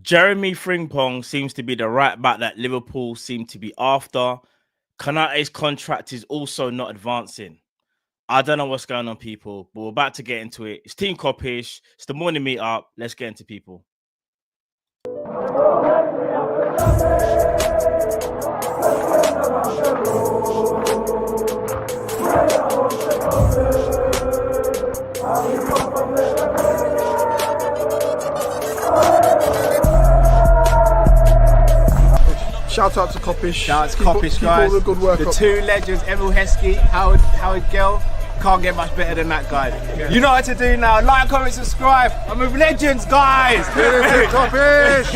Jeremie Frimpong seems to be the right back that Liverpool seem to be after. Konate's contract is also not advancing. I don't know what's going on, people, but we're about to get into it. It's Team Kop-Ish. It's the morning meetup. Let's get into people. Shout out to Kop-Ish. Shout out to Kopish, guys. Keep all the good work the up. two legends, Emil Heskey, Howard Gill. Can't get much better than that guy. Yeah. You know what to do now. Like, comment, subscribe. I'm with legends, guys. Kop-Ish.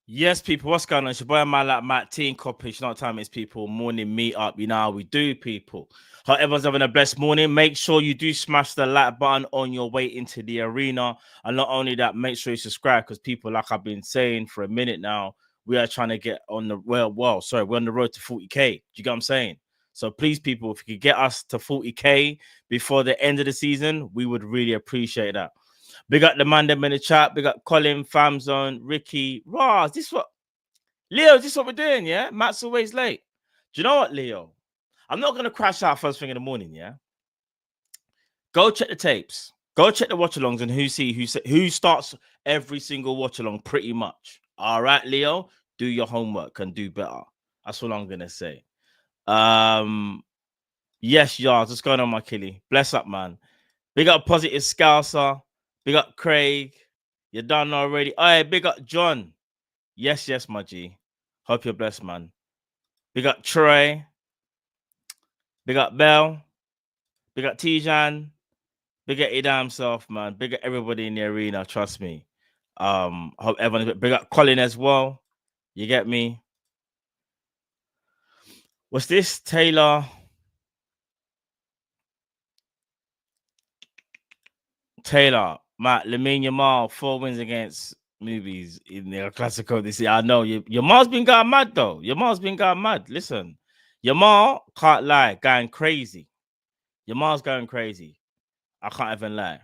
Yes, people, what's going on? It's your boy Matt, Team Kop-Ish. Not time is people. Morning meetup. You know how we do, people. Hope everyone's having a blessed morning. Make sure you do smash the like button on your way into the arena. And not only that, make sure you subscribe because people, like I've been saying for a minute now, we are trying to get on the we're on the road to 40k. Do you get what I'm saying? So please, people, if you could get us to 40k before the end of the season, we would really appreciate that. Big up the man them in the chat. Big up Colin, Famzone, Ricky. Ross, this what Leo, this what we're doing, yeah? Matt's always late. Do you know what, Leo? I'm not gonna crash out first thing in the morning, yeah. Go check the tapes. Go check the watch-alongs and who starts every single watch-along pretty much. All right, Leo, do your homework and do better. That's all I'm gonna say. Yes, Yars, what's going on, my killie? Bless up, man. Big up Positive Scouser. Big up Craig. You're done already. All right, big up John. Yes, my G. Hope you're blessed, man. Big up Troy. Big up Bell. Big up Tijan. Big up your damn self, man. Big up everybody in the arena. Trust me. Hope everyone. Big up Colin as well. You get me? What's this? Taylor. Matt, Lamine Yamal, 4 wins against movies in the Classico this year. I know Yamal's been going mad though. Yamal's been going mad. Listen, Yamal can't lie, going crazy. Yamal's going crazy. I can't even lie.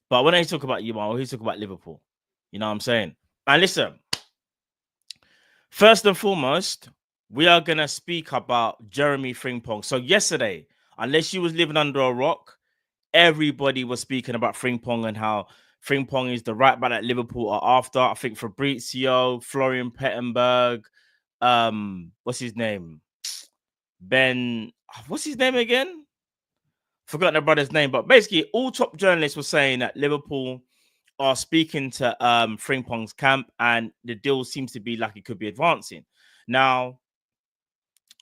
But when I talk about Yamal, he's talking about Liverpool. You know what I'm saying? And listen, first and foremost, we are gonna speak about Jeremie Frimpong. So yesterday, unless you was living under a rock, everybody was speaking about Frimpong and how Frimpong is the right back that Liverpool are after. I think Fabrizio, Florian Pettenberg, what's his name? Ben, what's his name again? Forgotten the brother's name, but basically all top journalists were saying that Liverpool are speaking to Frimpong's camp and the deal seems to be like it could be advancing. Now,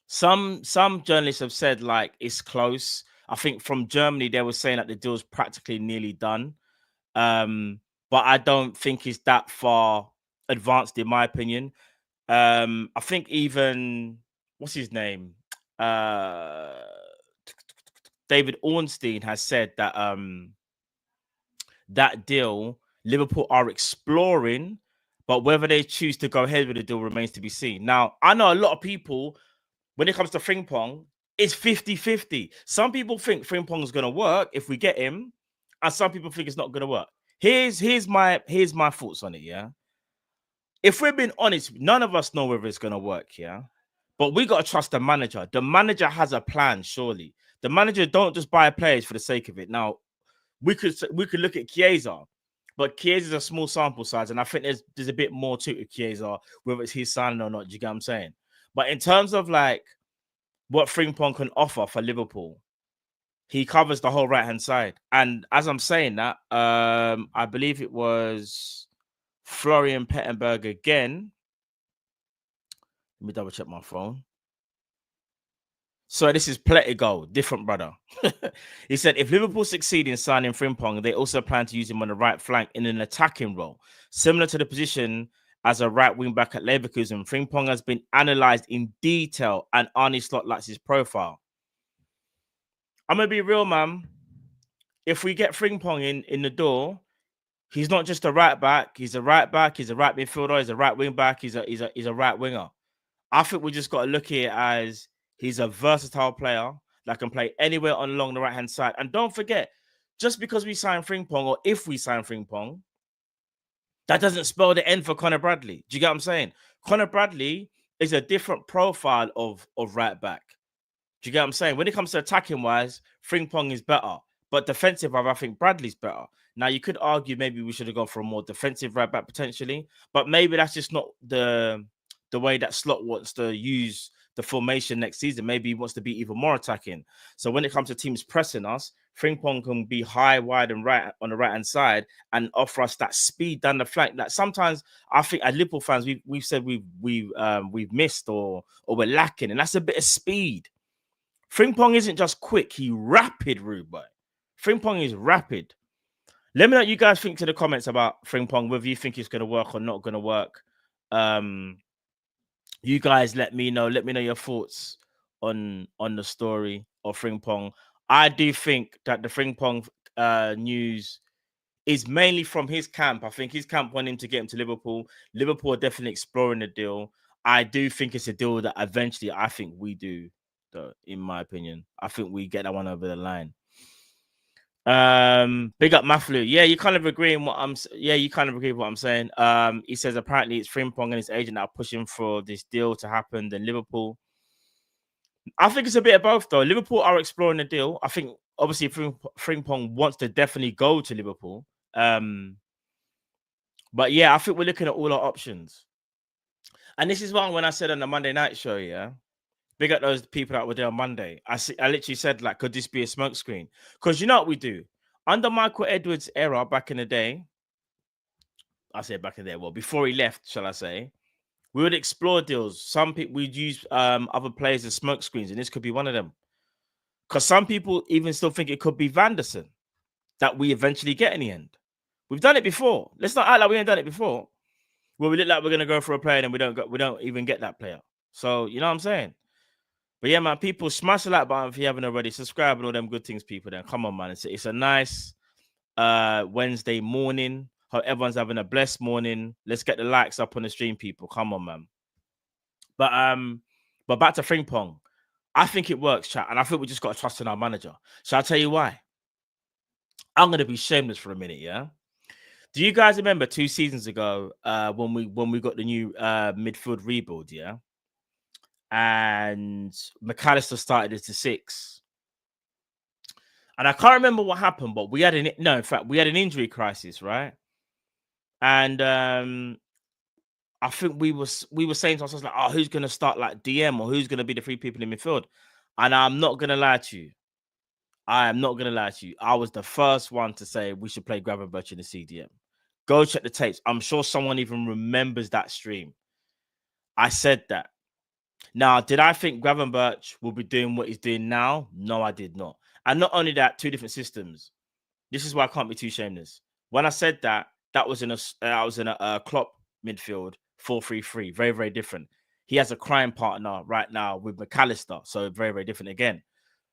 some journalists have said like it's close. I think from Germany, they were saying that the deal's practically nearly done. But I don't think it's that far advanced, in my opinion. I think even, what's his name? David Ornstein has said that that deal, Liverpool are exploring, but whether they choose to go ahead with the deal remains to be seen. Now, I know a lot of people, when it comes to Frimpong, it's 50-50. Some people think Frimpong is going to work if we get him, and some people think it's not going to work. Here's my thoughts on it, yeah? If we're being honest, none of us know whether it's going to work, yeah? But we got to trust the manager. The manager has a plan, surely. The manager don't just buy players for the sake of it. Now, we could look at Chiesa, but Chiesa's a small sample size, and I think there's a bit more to it, Chiesa, whether it's his signing or not. Do you get what I'm saying? But in terms of like what Frimpong can offer for Liverpool, he covers the whole right-hand side. And as I'm saying that, I believe it was Florian Pettenberg again. Let me double check my phone. So this is Pletigo, different brother. He said, if Liverpool succeed in signing Frimpong, they also plan to use him on the right flank in an attacking role, similar to the position as a right wing back at Leverkusen. Frimpong has been analysed in detail and Arne Slot likes his profile. I'm going to be real, man. If we get Frimpong in the door, he's not just a right back. He's a right back. He's a right midfielder. He's a right wing back. He's a right winger. I think we just got to look at it as he's a versatile player that can play anywhere along the right-hand side. And don't forget, just because we sign Frimpong, or if we sign Frimpong, that doesn't spell the end for Connor Bradley. Do you get what I'm saying? Connor Bradley is a different profile of right back. Do you get what I'm saying? When it comes to attacking wise, Frimpong is better. But defensive, I think Bradley's better. Now, you could argue maybe we should have gone for a more defensive right back potentially, but maybe that's just not the way that Slot wants to use the formation next season. Maybe he wants to be even more attacking. So when it comes to teams pressing us, Frimpong can be high, wide, and right on the right-hand side and offer us that speed down the flank. That sometimes I think as Liverpool fans, we've said we've missed or we're lacking, and that's a bit of speed. Frimpong isn't just quick; he rapid, rude boy. Frimpong is rapid. Let me know what you guys think to the comments about Frimpong, whether you think it's going to work or not going to work. You guys let me know. Let me know your thoughts on the story of Frimpong. I do think that the Frimpong news is mainly from his camp. I think his camp wanted him to get him to Liverpool. Liverpool are definitely exploring the deal. I do think it's a deal that eventually I think we do, though, in my opinion. I think we get that one over the line. Big up Maflu. Yeah, you kind of agree with what I'm saying. He says apparently it's Frimpong and his agent that are pushing for this deal to happen than Liverpool. I think it's a bit of both, though. Liverpool are exploring the deal. I think obviously Frimpong wants to definitely go to Liverpool. But yeah, I think we're looking at all our options. And this is why when I said on the Monday night show, yeah, big up those people that were there on Monday. I literally said, like, could this be a smokescreen? Because you know what we do? Under Michael Edwards' era back in the day, I say back in the day, well, before he left, shall I say, we would explore deals. Some people, we'd use other players as smokescreens, and this could be one of them. Because some people even still think it could be Vanderson that we eventually get in the end. We've done it before. Let's not act like we ain't done it before. Where we look like we're going to go for a player and we don't even get that player. So, you know what I'm saying? But yeah, man, people, smash the like button if you haven't already. Subscribe and all them good things, people. Then come on, man. It's a nice Wednesday morning. Hope everyone's having a blessed morning. Let's get the likes up on the stream, people. Come on, man. But back to Frimpong. I think it works, chat, and I think we just got to trust in our manager. So I'll tell you why. I'm gonna be shameless for a minute, yeah. Do you guys remember 2 seasons ago when we got the new midfield rebuild, yeah? And McAllister started as the 6. And I can't remember what happened, but we had an injury crisis, right? And I think we were saying to ourselves, like, oh, who's gonna start like DM, or who's gonna be the 3 people in midfield? And I'm not gonna lie to you. I am not gonna lie to you. I was the first one to say we should play Gravenberch in the CDM. Go check the tapes. I'm sure someone even remembers that stream. I said that. Now, did I think Gravenberch will be doing what he's doing now? No, I did not. And not only that, 2 different systems. This is why I can't be too shameless. When I said that, that was in a Klopp midfield 4-3-3, very, very different. He has a crime partner right now with McAllister, so very, very different again.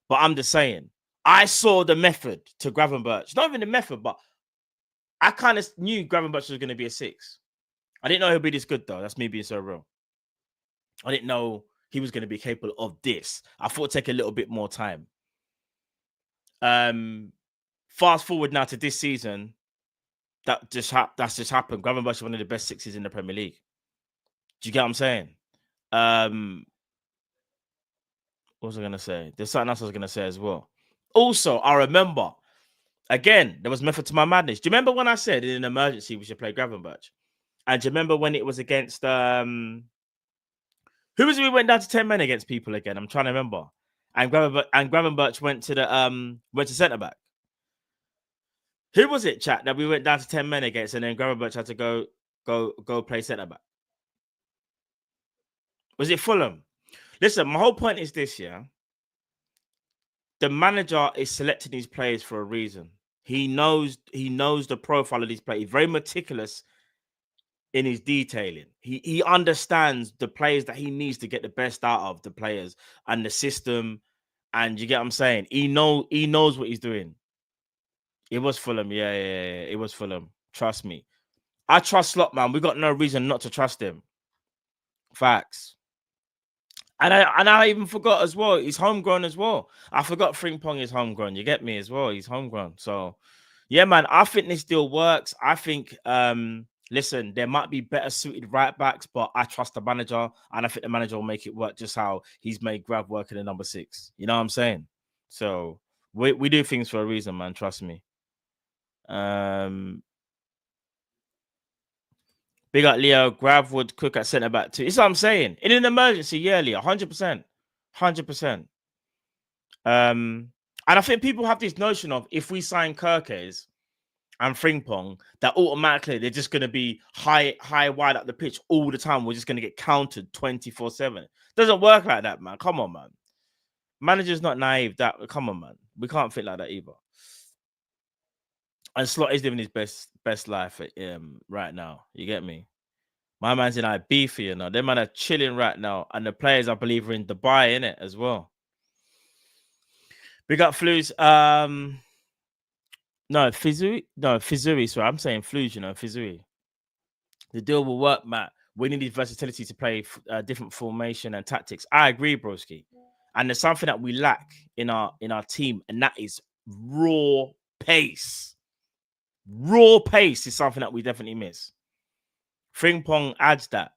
But I'm just saying, I saw the method to Gravenberch. Not even the method, but I kind of knew Gravenberch was going to be a 6. I didn't know he'd be this good, though. That's me being so real. I didn't know he was going to be capable of this. I thought it'd take a little bit more time. Fast forward now to this season, that's just happened. Gravenberch is one of the best 6s in the Premier League. Do you get what I'm saying? What was I going to say? There's something else I was going to say as well. Also, I remember, again, there was method to my madness. Do you remember when I said in an emergency we should play Gravenberch? And do you remember when it was against who was it we went down to 10 men against people again? I'm trying to remember. And Gravenberch went to centre back. Who was it, chat, that we went down to 10 men against, and then Gravenberch had to go play centre back? Was it Fulham? Listen, my whole point is this, yeah. The manager is selecting these players for a reason. He knows the profile of these players. He's very meticulous in his detailing. He understands the players that he needs to get the best out of the players and the system. And you get what I'm saying? He knows what he's doing. It was Fulham. Yeah. It was Fulham. Trust me. I trust Slot, man. We got no reason not to trust him. Facts. And I even forgot as well. He's homegrown as well. I forgot Frimpong is homegrown. You get me as well. He's homegrown. So yeah, man. I think this deal works. I think listen, there might be better suited right backs, but I trust the manager, and I think the manager will make it work just how he's made Grav work in the number 6. You know what I'm saying? So we do things for a reason, man. Trust me. Big up Leo, Grav would cook at centre back too. It's what I'm saying. In an emergency, yearly, 100%. 100%. And I think people have this notion of if we sign Kirkes and Frimpong, that automatically they're just going to be high, wide up the pitch all the time. We're just going to get countered 24/7. Doesn't work like that, man. Come on, man. Manager's not naive. Come on, man. We can't think like that either. And Slot is living his best life right now. You get me? My man's in Ibiza, you know. Them man are chilling right now, and the players, I believe, are in Dubai, in it as well. Big up Flus. No, Fizuri. Sorry, I'm saying Flus, you know, Fizuri. The deal will work, Matt. We need versatility to play different formation and tactics. I agree, broski. And there's something that we lack in our team, and that is raw pace. Raw pace is something that we definitely miss. Frimpong adds that,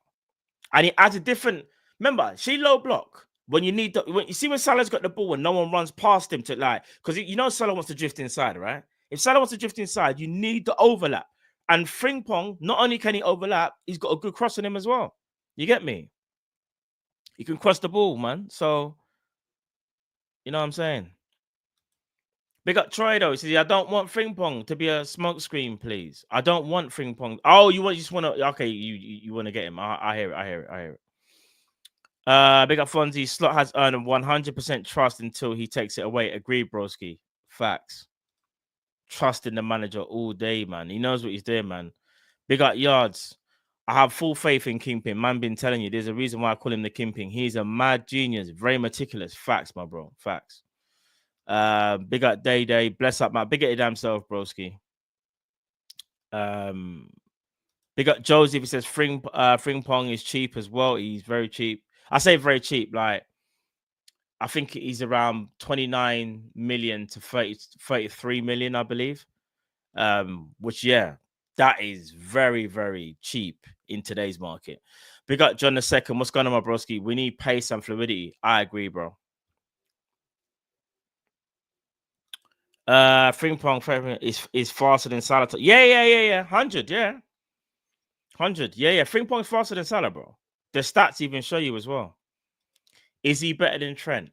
and he adds a different. Remember, she low block. When you need when you see when Salah's got the ball and no one runs past him to because you know Salah wants to drift inside, right? If Salah wants to drift inside, you need the overlap. And Frimpong, not only can he overlap, he's got a good cross on him as well. You get me? He can cross the ball, man. So, you know what I'm saying? Big up Troy though. He says, I don't want Frimpong to be a smokescreen, please. I don't want Frimpong. Oh, you just want to? Okay, you want to get him? I hear it. Big up Fonzie. Slot has earned 100% trust until he takes it away. Agree, broski. Facts. Trust in the manager all day, man. He knows what he's doing, man. Big up Yards. I have full faith in Kingpin. Man, been telling you, there's a reason why I call him the Kingpin. He's a mad genius, very meticulous. Facts, my bro. Facts. Big up Day. Bless up, man. Big up your damn self, broski. Big up Joseph. He says Frimpong is cheap as well. He's very cheap. I say very cheap. Like, I think he's around 29 million to 33 million, I believe. Which, yeah, that is very, very cheap in today's market. Big up John II. What's going on, my broski? We need pace and fluidity. I agree, bro. Frimpong is faster than Salah. Yeah. 100, yeah. 100, yeah. Frimpong's faster than Salah, bro. The stats even show you as well. Is he better than Trent?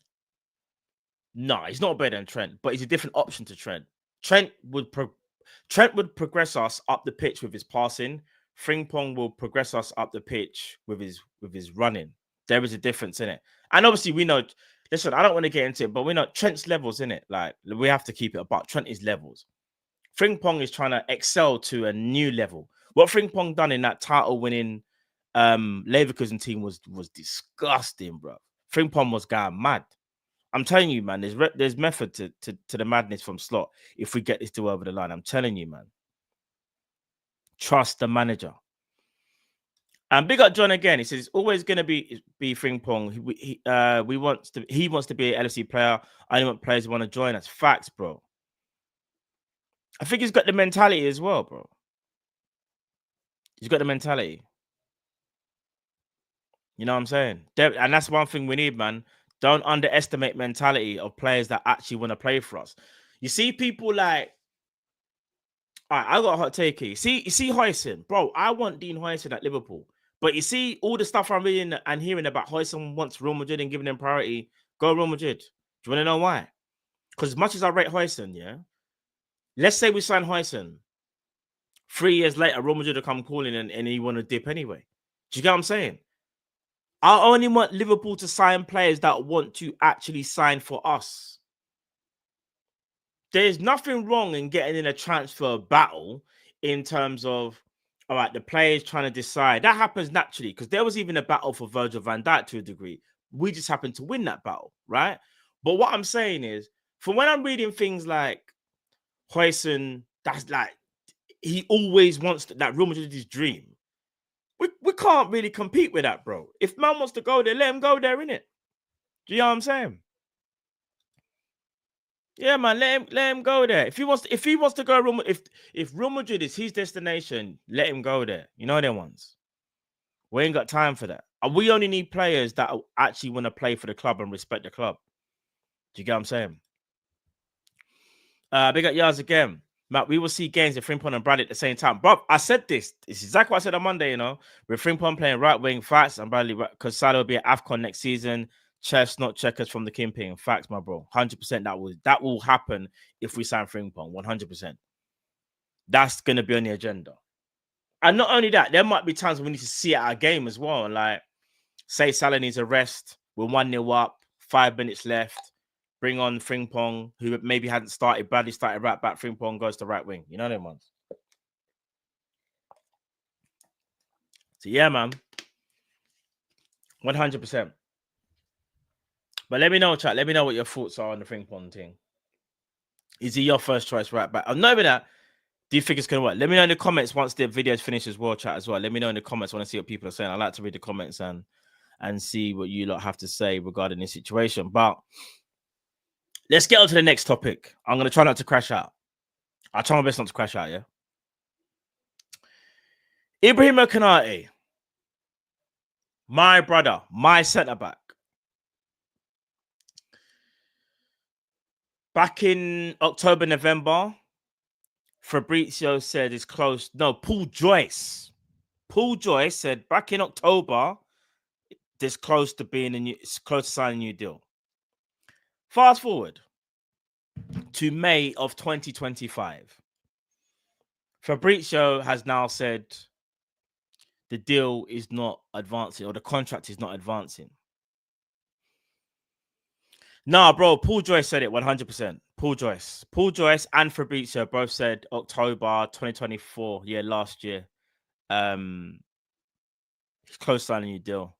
No, he's not better than Trent, but he's a different option to Trent. Trent would progress us up the pitch with his passing. Frimpong will progress us up the pitch with his running. There is a difference in it. And obviously we know, listen, I don't want to get into it, but we know Trent's levels in it. Like, we have to keep it about Trent is levels. Frimpong is trying to excel to a new level. What Frimpong done in that title winning Leverkusen team was disgusting, bro. Frimpong was going mad. I'm telling you, man, there's method to the madness from Slot if we get this deal over the line. I'm telling you, man. Trust the manager. And big up John again. He says it's always going to be Frimpong. He wants to be an LFC player. I want players who want to join us. Facts, bro. I think he's got the mentality as well, bro. He's got the mentality. You know what I'm saying? And that's one thing we need, man. Don't underestimate mentality of players that actually want to play for us. You see people like, all right, I got a hot take here. You see Huijsen, bro. I want Dean Huijsen at Liverpool. But you see all the stuff I'm reading and hearing about Huijsen wants Real Madrid and giving them priority. Go Real Madrid. Do you want to know why? Because as much as I rate Huijsen, yeah, let's say we sign Huijsen. 3 years later, Real Madrid will come calling and he want to dip anyway. Do you get what I'm saying? I only want Liverpool to sign players that want to actually sign for us. There's nothing wrong in getting in a transfer battle in terms of, all right, the players trying to decide. That happens naturally because there was even a battle for Virgil van Dijk to a degree. We just happened to win that battle, right? But what I'm saying is, for when I'm reading things like Huijsen, that's like, he always wants that Real Madrid is his dream. We can't really compete with that, bro. If man wants to go there, let him go there, innit? Do you know what I'm saying? Yeah, man, let him go there. If he wants to go Real, if Real Madrid is his destination, let him go there. You know them ones. We ain't got time for that. We only need players that actually want to play for the club and respect the club. Do you get what I'm saying? Big up Yars again. Matt, we will see games with Frimpong and Bradley at the same time. Bro, I said this. It's exactly what I said on Monday, you know. With Frimpong playing right wing, facts, and Bradley, because Salah will be at AFCON next season. Chess, not checkers from the Kingpin. Facts, my bro. 100% that will happen if we sign Frimpong. 100%. That's going to be on the agenda. And not only that, there might be times when we need to see our game as well. Like, say Salah needs a rest. We're 1-0 up, 5 minutes left. Bring on Frimpong, who maybe hadn't started. Bradley started right back. Frimpong goes to right wing. You know them ones. So, yeah, man. 100%. But let me know, chat. Let me know what your thoughts are on the Frimpong thing. Is he your first choice right back? I'm not even that. Do you think it's going to work? Let me know in the comments once the video is finished as well, chat, as well. Let me know in the comments. I want to see what people are saying. I like to read the comments and see what you lot have to say regarding this situation. But let's get on to the next topic. I'm going to try not to crash out. I'll try my best not to crash out, yeah? Ibrahima Konate, my brother, my centre-back. Back in October, November, Fabrizio said it's close. No, Paul Joyce said back in October, this close to being it's close to signing a new deal. Fast forward to May of 2025. Fabrizio has now said the deal is not advancing, or the contract is not advancing. Nah, bro, Paul Joyce said it 100%. Paul Joyce and Fabrizio both said October 2024, last year. He's close to signing a new deal.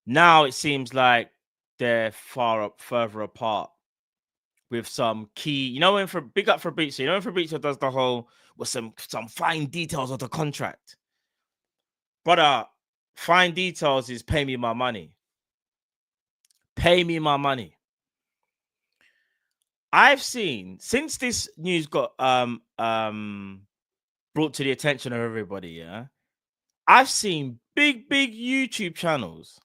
Now it seems like they're further apart with some key, you know, big up Fabrizio, when Fabrizio does the whole with some fine details of the contract. But fine details is pay me my money. Pay me my money. I've seen, since this news got brought to the attention of everybody, yeah, I've seen big YouTube channels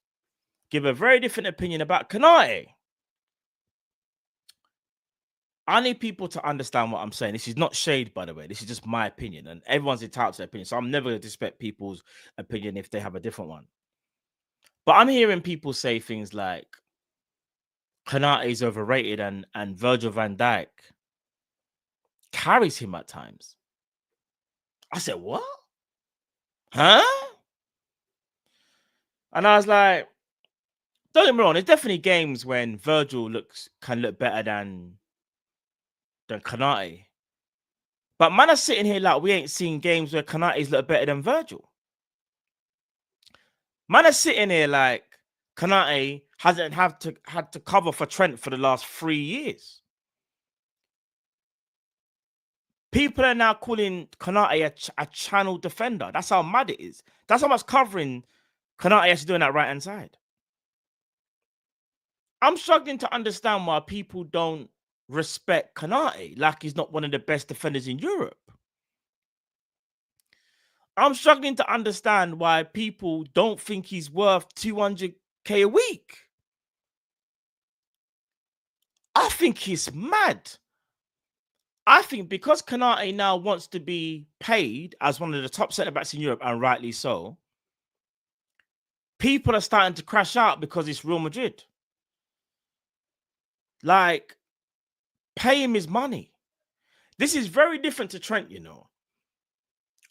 give a very different opinion about Konate. I need people to understand what I'm saying. This is not shade, by the way. This is just my opinion, and everyone's entitled to their opinion. So I'm never going to disrespect people's opinion if they have a different one. But I'm hearing people say things like Konate is overrated and Virgil van Dijk carries him at times. I said, what? Huh? And I was like, don't get me wrong, there's definitely games when Virgil can look better than Konate. But man are sitting here like we ain't seen games where Konate's look better than Virgil. Man are sitting here like Konate hasn't had to cover for Trent for the last 3 years. People are now calling Konate a channel defender. That's how mad it is. That's how much covering Konate has to do on that right-hand side. I'm struggling to understand why people don't respect Konate like he's not one of the best defenders in Europe. I'm struggling to understand why people don't think he's worth 200k a week. I think he's mad. I think because Konate now wants to be paid as one of the top centre-backs in Europe, and rightly so, people are starting to crash out because it's Real Madrid. Like, pay him his money. This is very different to Trent, you know.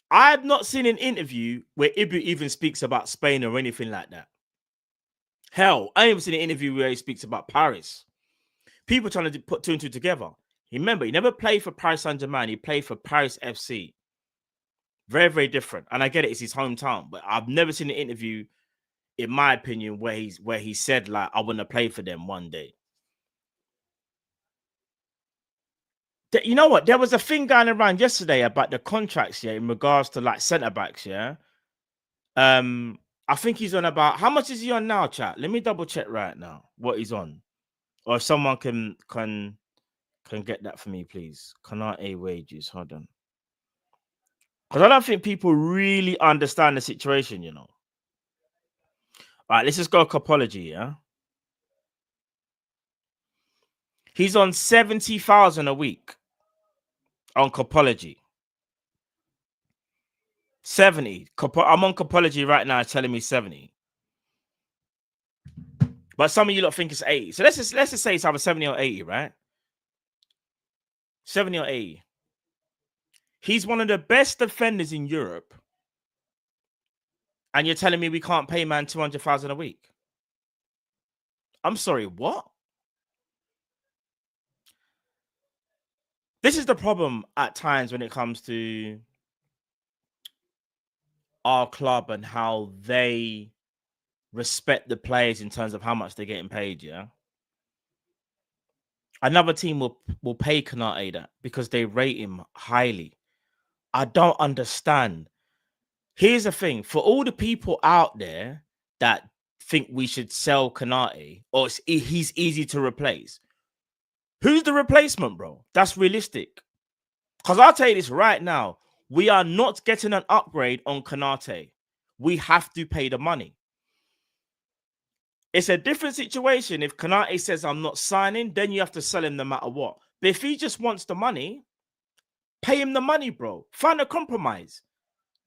I've not seen an interview where Ibu even speaks about Spain or anything like that. Hell, I haven't seen an interview where he speaks about Paris. People trying to put two and two together. Remember, he never played for Paris Saint-Germain. He played for Paris FC. Very, very different. And I get it, it's his hometown. But I've never seen an interview, in my opinion, where he said, like, I want to play for them one day. You know what? There was a thing going around yesterday about the contracts, in regards to like centre backs, I think he's on about, how much is he on now, chat? Let me double check right now what he's on. Or if someone can get that for me, please. Konate wages. Hold on. Because I don't think people really understand the situation, you know. All right, let's just go Kop-Ology, yeah? He's on 70,000 a week on Kop-Ology. 70. I'm on Kop-Ology right now, it's telling me 70. But some of you lot think it's 80. So let's just say it's either 70 or 80, right? 70 or 80. He's one of the best defenders in Europe. And you're telling me we can't pay man 200,000 a week? I'm sorry, what? This is the problem at times when it comes to our club and how they respect the players in terms of how much they're getting paid, yeah? Another team will pay Konate that because they rate him highly. I don't understand. Here's the thing. For all the people out there that think we should sell Konate or he's easy to replace, who's the replacement, bro? That's realistic. Because I'll tell you this right now. We are not getting an upgrade on Konate. We have to pay the money. It's a different situation. If Konate says, I'm not signing, then you have to sell him no matter what. But if he just wants the money, pay him the money, bro. Find a compromise.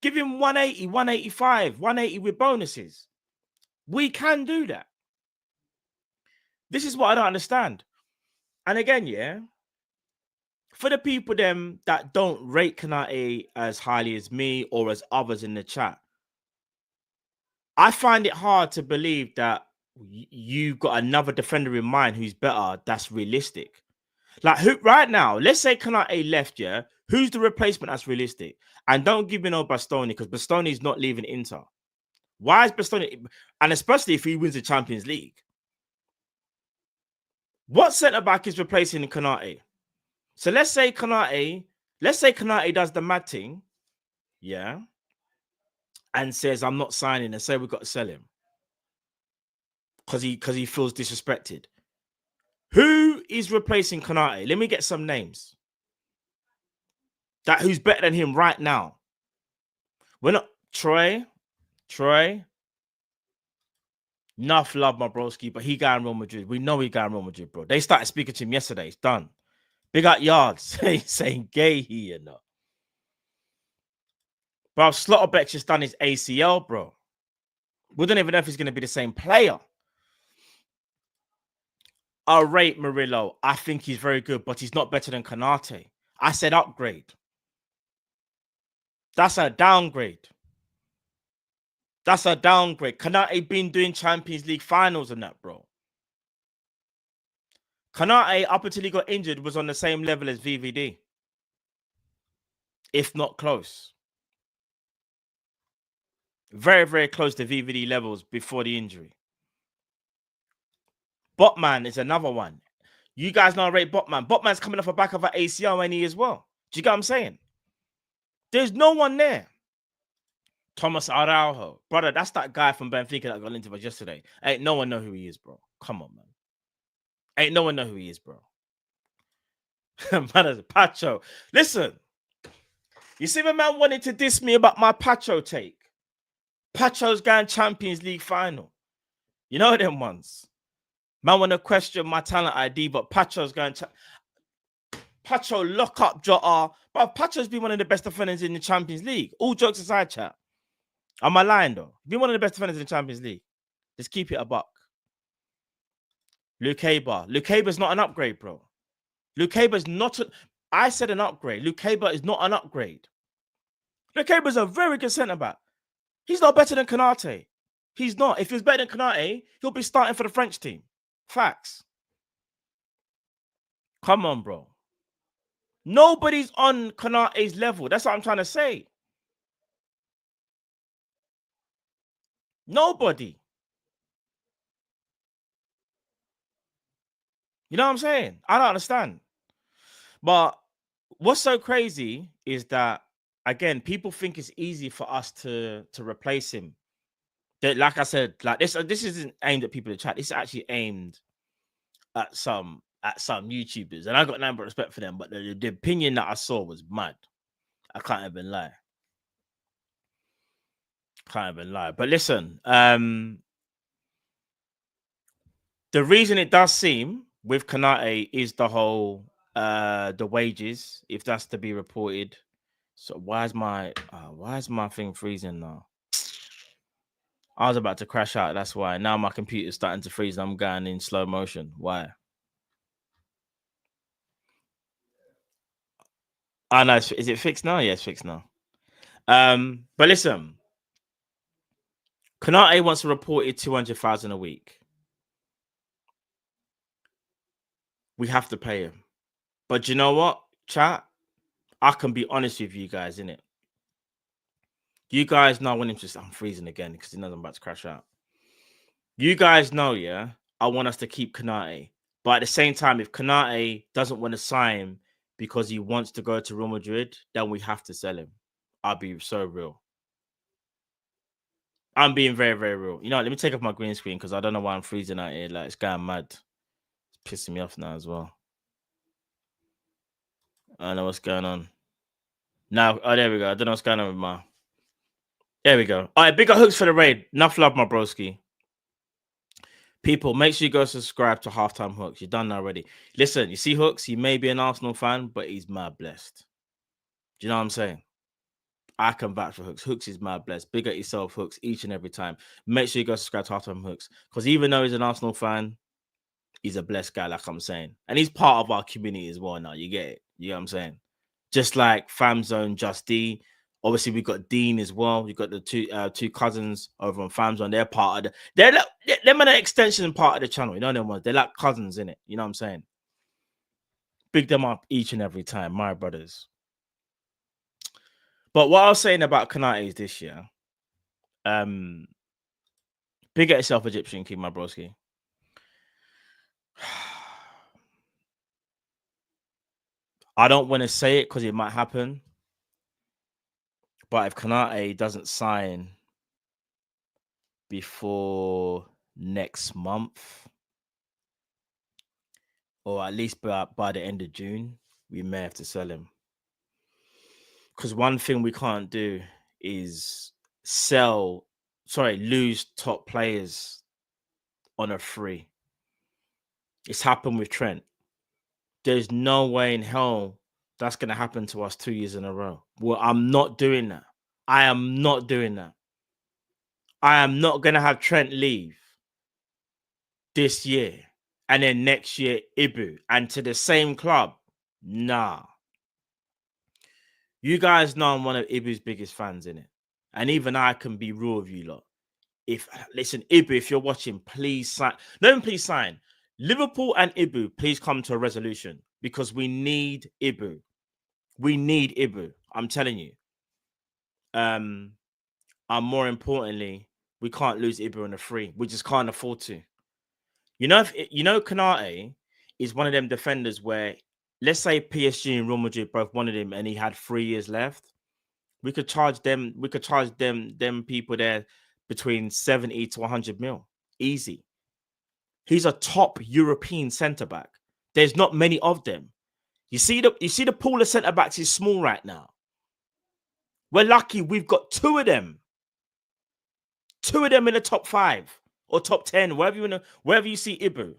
Give him 180, 185, 180 with bonuses. We can do that. This is what I don't understand. And again, yeah, for the people them that don't rate Konate as highly as me or as others in the chat, I find it hard to believe that you've got another defender in mind who's better. That's realistic. Like who right now? Let's say Konate left. Yeah, who's the replacement that's realistic? And don't give me no Bastoni because Bastoni is not leaving Inter. Why is Bastoni? And especially if he wins the Champions League, what centre back is replacing Konate? So let's say Konate does the mad thing, yeah, and says I'm not signing, and say we've got to sell him because he feels disrespected. Who is replacing Konate? Let me get some names. Who's better than him right now? We're not Troy. Enough love, my broski, but he got Real Madrid. We know he got Real Madrid, bro. They started speaking to him yesterday. It's done. Big up yards saying gay here, you know. Bro, Slotterbeck's just done his ACL, bro. We don't even know if he's going to be the same player. I'll rate Murillo. I think he's very good, but he's not better than Konate. I said upgrade. That's a downgrade. That's a downgrade. Konate been doing Champions League finals and that, bro. Konate, up until he got injured, was on the same level as VVD. If not close. Very, very close to VVD levels before the injury. Botman is another one. You guys know I rate Botman. Botman's coming off the back of an ACL and he as well. Do you get what I'm saying? There's no one there. Thomas Araujo. Brother, that's that guy from Benfica that got into us yesterday. Ain't no one know who he is, bro. Come on, man. Ain't no one know who he is, bro. Man, is a Pacho. Listen. You see my man wanted to diss me about my Pacho take. Pacho's going Champions League final. You know them ones. Man want to question my talent ID, but Pacho's going to... Pacho lock up Jota. But Pacho's been one of the best defenders in the Champions League. All jokes aside, chat. Am I lying, though? Been one of the best defenders in the Champions League. Just keep it a buck. Luke Haber. Luke Haber's not an upgrade, bro. Luke Haber's not... I said an upgrade. Luke Haber is not an upgrade. Luke Haber's a very good centre-back. He's not better than Konate. He's not. If he was better than Konate, he'll be starting for the French team. Facts. Come on, bro. Nobody's on Konate's level. That's what I'm trying to say. Nobody. You know what I'm saying? I don't understand. But what's so crazy is that, again, people think it's easy for us to replace him. like I said, like this isn't aimed at people in the chat. This is actually aimed at some YouTubers, and I got nothing but respect for them. But the opinion that I saw was mad. I can't even lie. But listen, the reason it does seem with Konate is the whole the wages, if that's to be reported. So why is my thing freezing now? I was about to crash out. That's why. Now my computer's starting to freeze. I'm going in slow motion. Why? Oh no, is it fixed now? Yeah, it's fixed now. But listen, Konate wants to report it 200,000 a week. We have to pay him. But you know what, chat? I can be honest with you guys, innit? You guys know when I'm freezing again because he knows I'm about to crash out. You guys know, yeah, I want us to keep Konate. But at the same time, if Konate doesn't want to sign him because he wants to go to Real Madrid, then we have to sell him. I'll be so real. I'm being very, very real. You know, let me take off my green screen because I don't know why I'm freezing out here. Like, it's going mad. It's pissing me off now as well. I don't know what's going on. Now, oh, there we go. I don't know what's going on with my... There we go. All right, bigger hooks for the raid. Enough love, my broski. People, make sure you go subscribe to Halftime Hooks. You've done that already. Listen, you see Hooks? He may be an Arsenal fan, but he's mad blessed. Do you know what I'm saying? I can vouch for Hooks. Hooks is mad blessed. Big at yourself, Hooks, each and every time. Make sure you go subscribe to Halftime Hooks. Because even though he's an Arsenal fan, he's a blessed guy, like I'm saying. And he's part of our community as well now. You get it? You know what I'm saying? Just like Fam Zone, Just D. Obviously, we got Dean as well. You got the two cousins over on Fam Zone. They're part of they're an extension part of the channel. You know them ones. They're like cousins in it. You know what I'm saying? Big them up each and every time, my brothers. But what I was saying about Konate is this year. Big at yourself, Egyptian King, my broski. I don't want to say it because it might happen. But if Konate doesn't sign before next month, or at least by the end of June, we may have to sell him. Because one thing we can't do is lose top players on a free. It's happened with Trent. There's no way in hell that's going to happen to us 2 years in a row. Well, I'm not doing that. I am not doing that. I am not going to have Trent leave this year and then next year Ibu and to the same club. Nah. You guys know I'm one of Ibu's biggest fans, innit? And even I can be real with you lot. Listen, Ibu, if you're watching, please sign. No, please sign. Liverpool and Ibu, please come to a resolution because we need Ibu. We need Ibu. I'm telling you. And more importantly, we can't lose Ibu on a free. We just can't afford to. You know, Konate is one of them defenders where, let's say PSG and Real Madrid both wanted him and he had 3 years left. We could charge them. We could charge them people there between 70 to 100 mil. Easy. He's a top European centre back. There's not many of them. You see the pool of centre backs is small right now. We're lucky we've got two of them. Two of them in the top 5 or top 10, wherever you see Ibu.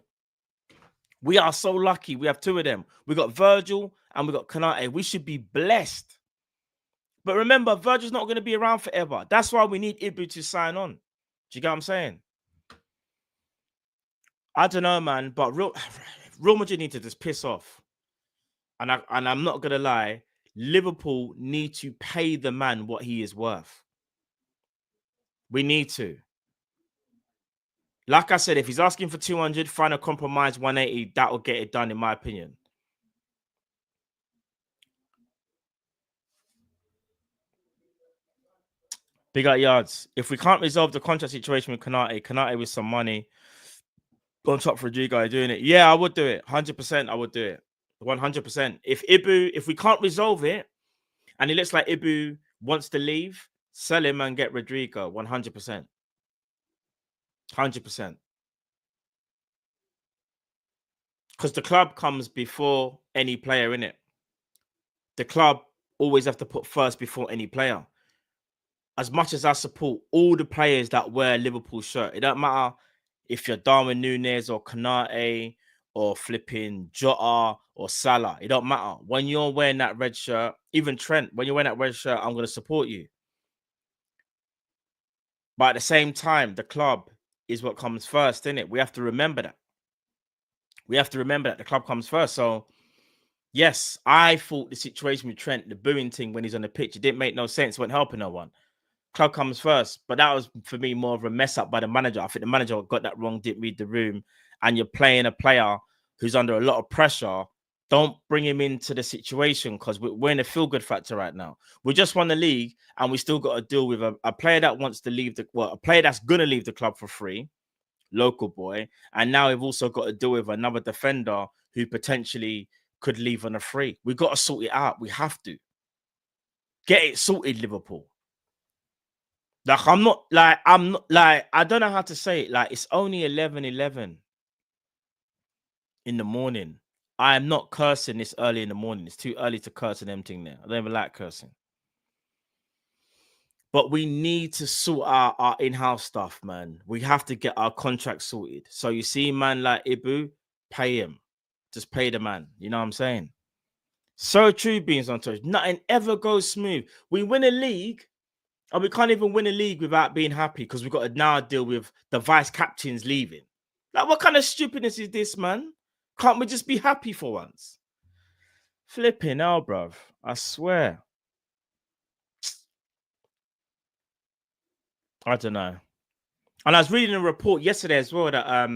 We are so lucky. We have two of them. We got Virgil and we got Konate. We should be blessed. But remember, Virgil's not going to be around forever. That's why we need Ibu to sign on. Do you get what I'm saying? I don't know, man, but Real Madrid need to just piss off. And I'm not going to lie, Liverpool need to pay the man what he is worth. We need to. Like I said, if he's asking for 200, find a compromise 180, that will get it done, in my opinion. Big up yards. If we can't resolve the contract situation with Konate with some money on top for Rodrigo doing it, yeah, I would do it. 100%, I would do it. 100%. If we can't resolve it, and it looks like Ibu wants to leave, sell him and get Rodrigo. 100%. 100%. Because the club comes before any player in it. The club always have to put first before any player. As much as I support all the players that wear Liverpool shirt, it don't matter if you're Darwin Núñez or Konate or flipping Jota or Salah. It don't matter. When you're wearing that red shirt, even Trent, when you're wearing that red shirt, I'm going to support you. But at the same time, the club is what comes first, isn't it? We have to remember that. We have to remember that the club comes first. So, yes, I thought the situation with Trent, the booing thing when he's on the pitch, it didn't make no sense. It wasn't helping no one. Club comes first. But that was, for me, more of a mess up by the manager. I think the manager got that wrong, didn't read the room. And you're playing a player who's under a lot of pressure. Don't bring him into the situation because we're in a feel-good factor right now. We just won the league and we still got to deal with a player that wants to leave a player that's going to leave the club for free, local boy. And now we've also got to deal with another defender who potentially could leave on a free. We got to sort it out. We have to. Get it sorted, Liverpool. Like, I don't know how to say it. Like, it's only 11:11 in the morning. I am not cursing this early in the morning. It's too early to curse and everything there. I don't even like cursing. But we need to sort out our in-house stuff, man. We have to get our contract sorted. So you see, man, like Ibu, pay him. Just pay the man. You know what I'm saying? So true, beans on toast. Nothing ever goes smooth. We win a league, and we can't even win a league without being happy because we've got to now deal with the vice captains leaving. Like, what kind of stupidness is this, man? Can't we just be happy for once? Flipping hell, bruv. I swear. I don't know. And I was reading a report yesterday as well that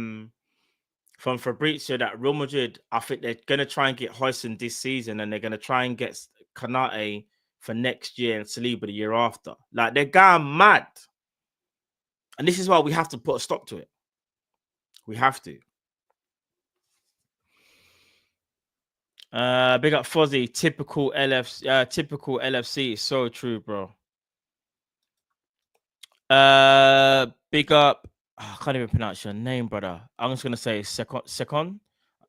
from Fabrizio that Real Madrid, I think they're going to try and get Højsund this season and they're going to try and get Konate for next year and Saliba the year after. Like, they're going mad. And this is why we have to put a stop to it. We have to. Big up Fozzy, typical LFC. So true, bro. Big up. I can't even pronounce your name, brother. I'm just gonna say Second.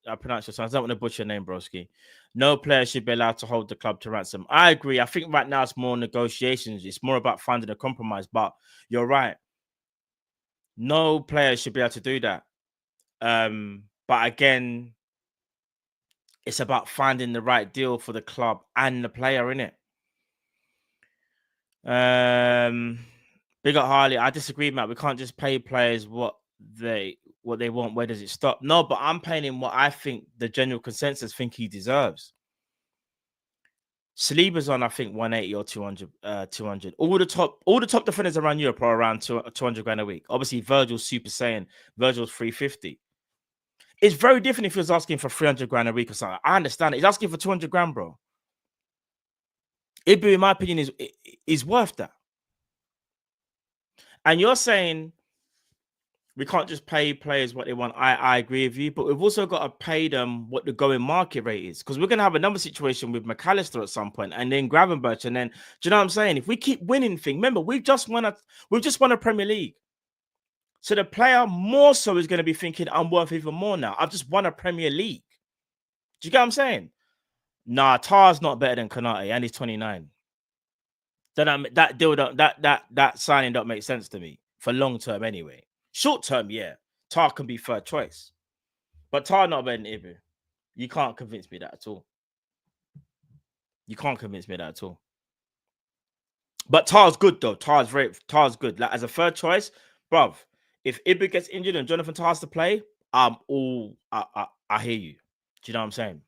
I pronounce your son. I don't want to butcher your name, broski. No player should be allowed to hold the club to ransom. I agree. I think right now it's more negotiations. It's more about finding a compromise. But you're right. No player should be able to do that. But again, it's about finding the right deal for the club and the player, innit? Big up Harley. I disagree, Matt. We can't just pay players what they want. Where does it stop? No, but I'm paying him what I think the general consensus think he deserves. Saliba's on, I think, 180 or 200. 200. All the top defenders around Europe are around 200 grand a week. Obviously, Virgil's super saying Virgil's 350. It's very different if he was asking for 300 grand a week or something. I understand it. He's asking for 200 grand, bro. Ibu, in my opinion, is worth that. And you're saying we can't just pay players what they want. I agree with you, but we've also got to pay them what the going market rate is, because we're going to have another situation with McAllister at some point, and then Gravenberch, and then, do you know what I'm saying? If we keep winning things, remember we've just won a Premier League, so the player more so is going to be thinking, I'm worth even more now. I've just won a Premier League. Do you get what I'm saying? Nah, Tar's not better than Konate, and he's 29. That deal that signing don't make sense to me for long term anyway. Short term, yeah, Tar can be third choice, but Tar not better than Ibu. You can't convince me that at all. You can't convince me that at all. But Tar's good though. Tar's good. Like, as a third choice, bruv. If Ibu gets injured and Jonathan Tar's to play, I hear you. Do you know what I'm saying?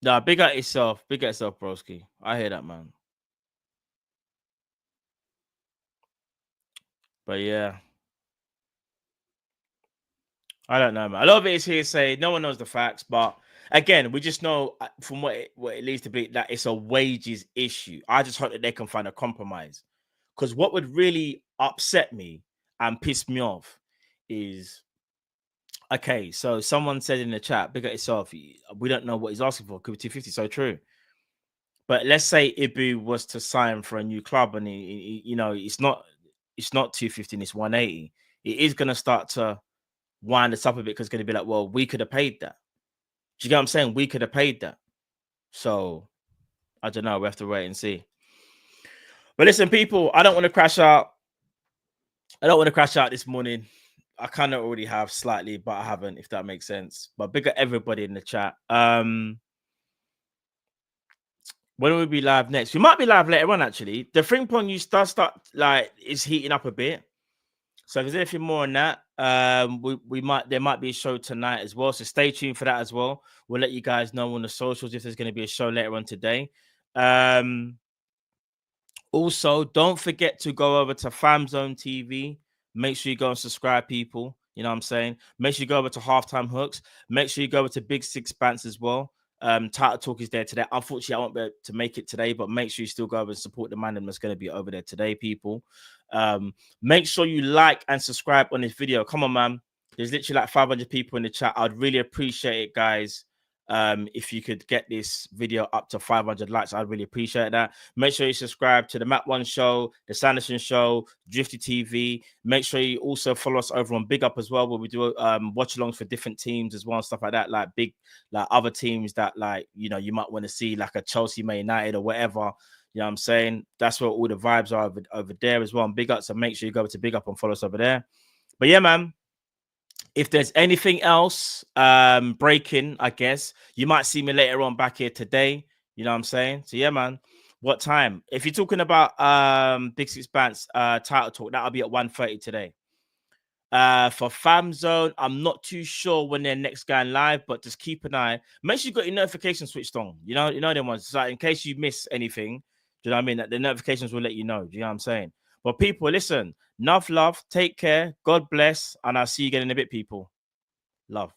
Nah, big at yourself, broski. I hear that, man. But yeah, I don't know, man. A lot of it is hearsay. No one knows the facts, but again, we just know from what it leads to be that it's a wages issue. I just hope that they can find a compromise, because what would really upset me and piss me off is, okay, so someone said in the chat, big at yourself, we don't know what he's asking for. Could be 250, so true. But let's say Ibu was to sign for a new club, and you know, it's not 215, it's 180. It is going to start to wind us up a bit because it's going to be like, well, we could have paid that. Do you get what I'm saying? We could have paid that. So I don't know. We have to wait and see. But listen, people, I don't want to crash out. I don't want to crash out this morning. I kind of already have slightly, but I haven't, if that makes sense. But big up everybody in the chat. When will we be live next? We might be live later on, actually. The Frimpong you start like is heating up a bit. So if there's anything more on that, there might be a show tonight as well. So stay tuned for that as well. We'll let you guys know on the socials if there's going to be a show later on today. Also, don't forget to go over to FamZone TV. Make sure you go and subscribe, people. You know what I'm saying? Make sure you go over to Halftime Hooks. Make sure you go over to Big Six Bands as well. Title Talk is there today. Unfortunately, I won't be able to make it today, but make sure you still go over and support the man that's going to be over there today, people. Make sure you like and subscribe on this video. Come on, man. There's literally like 500 people in the chat. I'd really appreciate it, guys. If you could get this video up to 500 likes, I'd really appreciate that. Make sure you subscribe to the Matt One Show, the Sanderson Show, Drifty TV. Make sure you also follow us over on Big Up as well, where we do watch-alongs for different teams as well and stuff like that, like other teams that, like, you know, you might want to see, like a Chelsea, Man United or whatever. You know what I'm saying? That's where all the vibes are over there as well on Big Up. So make sure you go to Big Up and follow us over there. But yeah, man. If there's anything else breaking, I guess you might see me later on back here today. You know what I'm saying? So yeah, man. What time? If you're talking about Big Six Bands title talk, that'll be at 1:30 today. For FamZone, I'm not too sure when they're next going live, but just keep an eye. Make sure you got your notifications switched on. You know them ones. So in case you miss anything, do you know what I mean? That the notifications will let you know. Do you know what I'm saying? But people, listen, enough love, take care, God bless, and I'll see you again in a bit, people. Love.